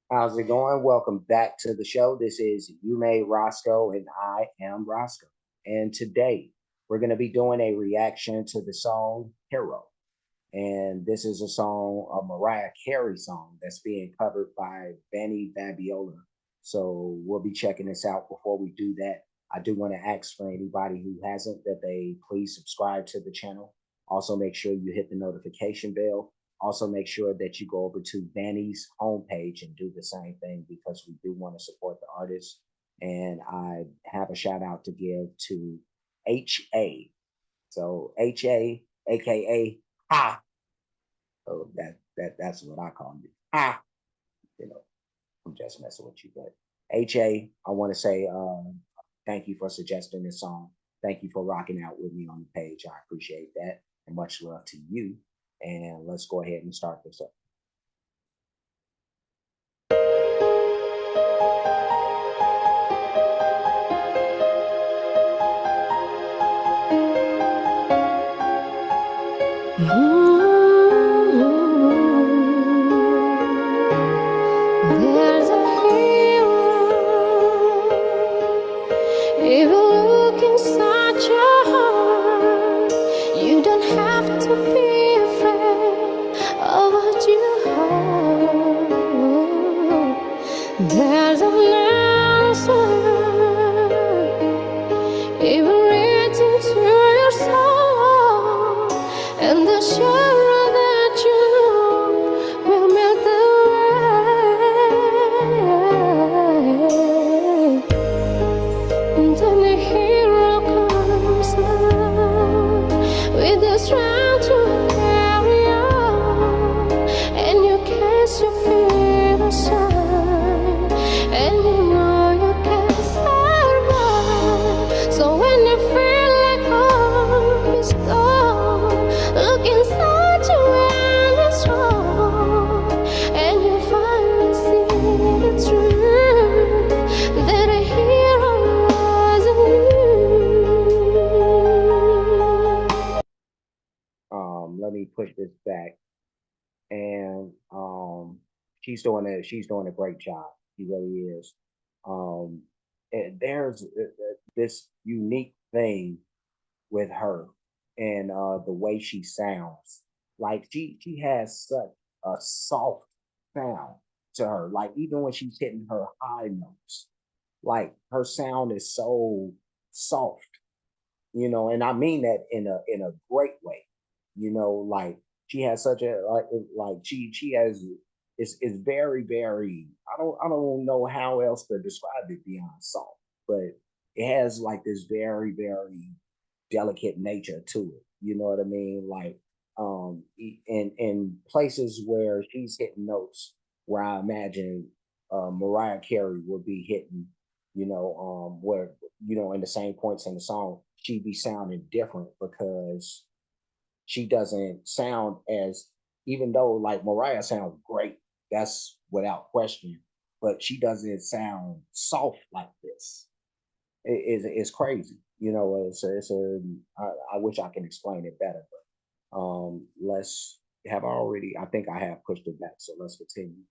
How's it going? Welcome back to the show. This is You Made Roscoe, and I am Roscoe. And today we're going to be doing a reaction to the song Hero. And this is a song, a Mariah Carey song that's being covered by Vanny Vabiola. So we'll be checking this out. Before we do that, I do want to ask for anybody who hasn't that they please subscribe to the channel. Also, make sure you hit the notification bell. Also, make sure that you go over to Vanny's homepage and do the same thing because we do want to support the artist. And I have a shout out to give to HA. So HA, aka Ha. So that's what I call it. Ha. You know, I'm just messing with you. But HA, I want to say thank you for suggesting this song. Thank you for rocking out with me on the page. I appreciate that. And much love to you. And let's go ahead and start this up. There's a hero. If you look inside your heart, you don't have to be afraid of what you have. There's an answer. It will reach into your soul, and the sorrow that you know will melt away. And then the hero comes out with the strength to carry on, and you cast your feet aside, and you know you can survive. So when you feel like hope is gone, look inside you and it's wrong, and you finally see the truth that a hero was in you. Let me push this back. And she's doing a great job. She really is. And there's this unique thing with her and the way she sounds. Like she has such a soft sound to her. Like even when she's hitting her high notes, like her sound is so soft, and I mean that in a great way. Like she has such a like she has is very very I don't know how else to describe it beyond soft, but it has like this very very delicate nature to it. You know what I mean? Like in places where she's hitting notes where I imagine Mariah Carey would be hitting, where in the same points in the song she'd be sounding different because she doesn't sound as, even though like Mariah sounds great, that's without question, but she doesn't sound soft like this. It's crazy. I wish I can explain it better, but let's have already. I think I have pushed it back, so let's continue.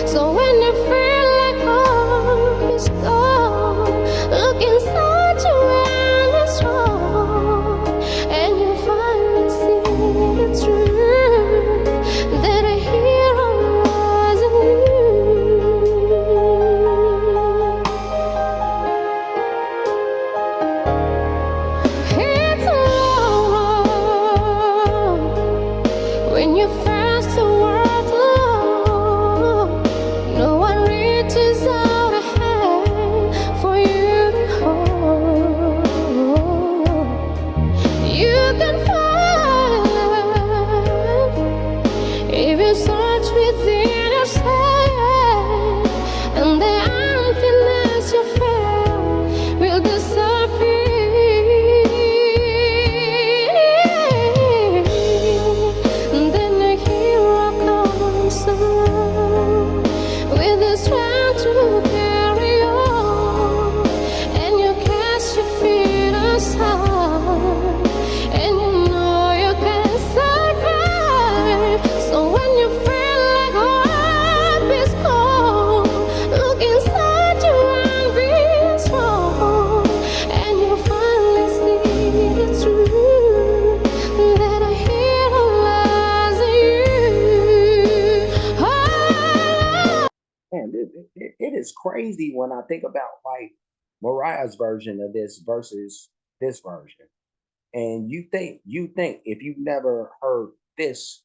So when you feel like hope is gone, look inside you and it's wrong, and you finally see the truth that a hero was in you. It's a long road when you face the world alone. No one reaches out a hand for you to hold. You can find love if you search within yourself, and the emptiness you feel will disappear. And then a hero comes along with the strength to carry on, and you cast your feet aside, and you know you can survive. So when you feel like crazy when I think about like Mariah's version of this versus this version. And you think if you've never heard this,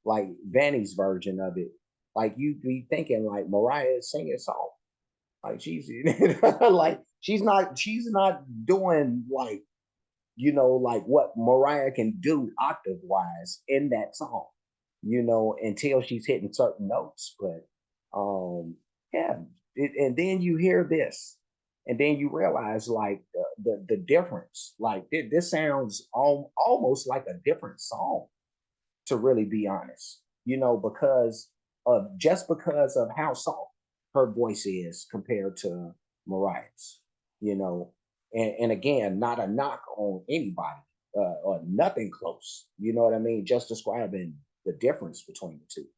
like Vanny's version of it, like you'd be thinking like Mariah is singing song. Like she's like she's not doing like like what Mariah can do octave wise in that song, until she's hitting certain notes. But yeah, and then you hear this, and then you realize like the difference. Like this sounds almost like a different song, to really be honest, because of just because of how soft her voice is compared to Mariah's, you know. And again, not a knock on anybody, or nothing close. You know what I mean? Just describing the difference between the two,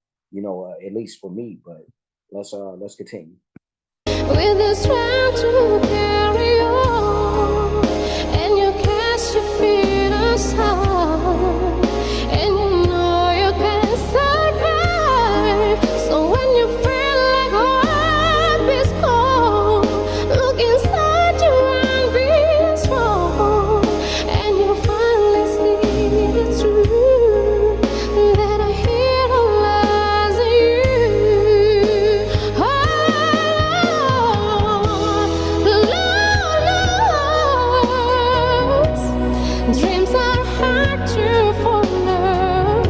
at least for me. But let's continue. with the strength to carry on, and you cast your feet aside, and you know you can survive. So when you feel like hope is gone, look inside you and be strong, and you finally see the truth that a hero lies in you. Dreams are hard to follow,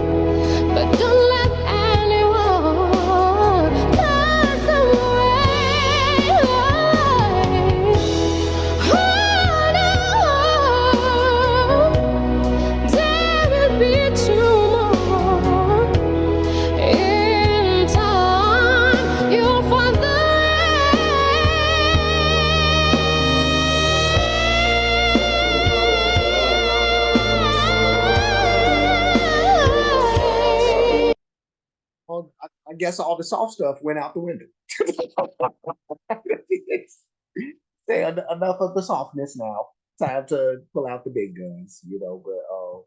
but don't let anyone pass away. Hold on, there will be tomorrow. In time, you'll find the Well, I guess all the soft stuff went out the window. Say enough of the softness now. Time to pull out the big guns, But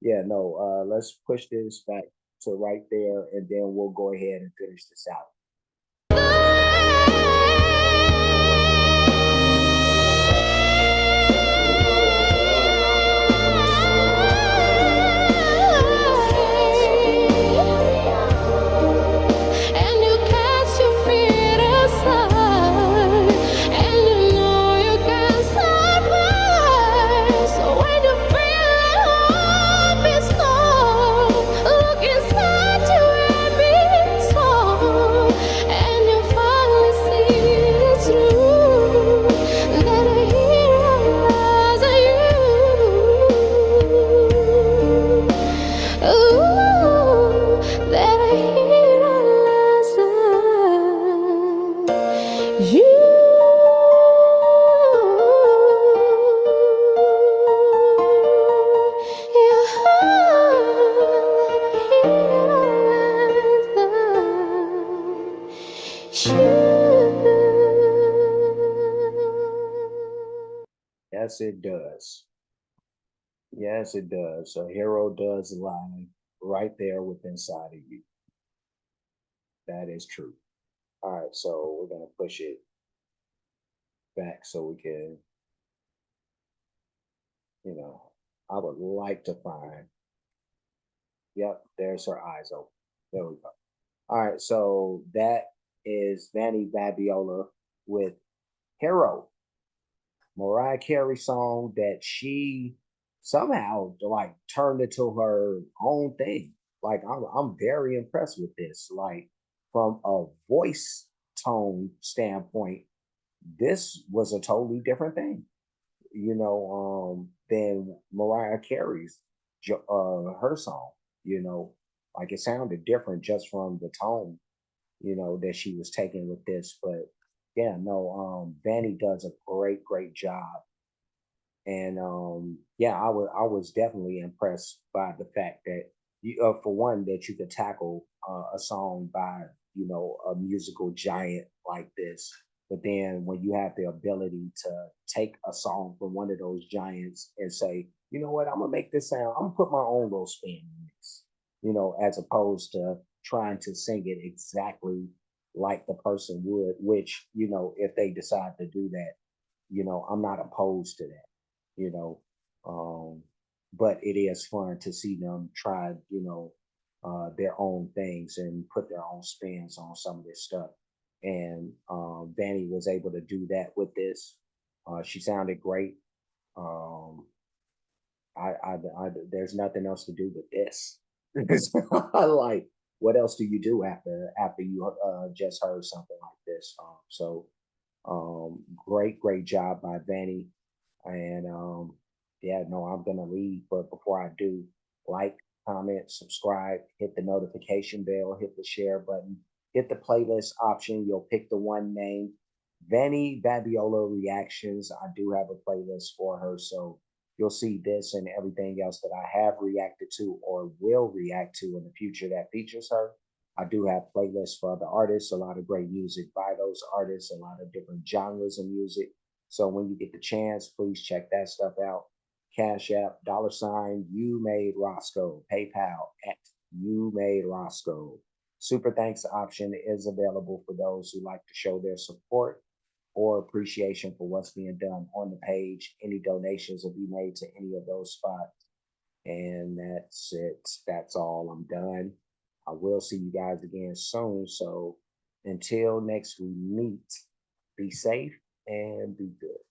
yeah, no. Let's push this back to right there, and then we'll go ahead and finish this out. and you cast your feet aside, and you know you can survive. So when you feel like hope is gone, look inside you and be strong, and you finally see the truth that a hero lies in you. Ooh, that a hero lies in you. Yes, it does. Yes, it does. A hero does lie right there within inside of you. That is true. All right, so we're gonna push it back so we can, you know, I would like to find. Yep, there's her eyes open. There we go. All right, so that is Vanny Vabiola with Hero, Mariah Carey song that she somehow like turned into her own thing. Like I'm very impressed with this. Like from a voice tone standpoint, this was a totally different thing, than Mariah Carey's her song. You know, like it sounded different just from the tone, that she was taking with this. But yeah, no, Vanny does a great job. And yeah, I was definitely impressed by the fact that for one, that you could tackle a song by a musical giant like this. But then when you have the ability to take a song from one of those giants and say, you know what, I'm gonna make this sound, I'm gonna put my own little spin in this, as opposed to trying to sing it exactly like the person would, which, if they decide to do that, I'm not opposed to that, you know. Um, but it is fun to see them try, their own things and put their own spins on some of this stuff. And Vanny was able to do that with this. She sounded great. Um, there's nothing else to do with this. Like, what else do you do after you just heard something like this? Great job by Vanny. And yeah, no, I'm gonna leave, but before I do, like, comment, subscribe, hit the notification bell, hit the share button, hit the playlist option. You'll pick the one name, Vanny Vabiola Reactions. I do have a playlist for her, so you'll see this and everything else that I have reacted to or will react to in the future that features her. I do have playlists for other artists, a lot of great music by those artists, a lot of different genres of music. So when you get the chance, please check that stuff out. Cash App, $ you made Roscoe, PayPal at you made Roscoe. Super thanks option is available for those who like to show their support or appreciation for what's being done on the page. Any donations will be made to any of those spots. And that's it. That's all. I'm done. I will see you guys again soon. So until next we meet, be safe and be good.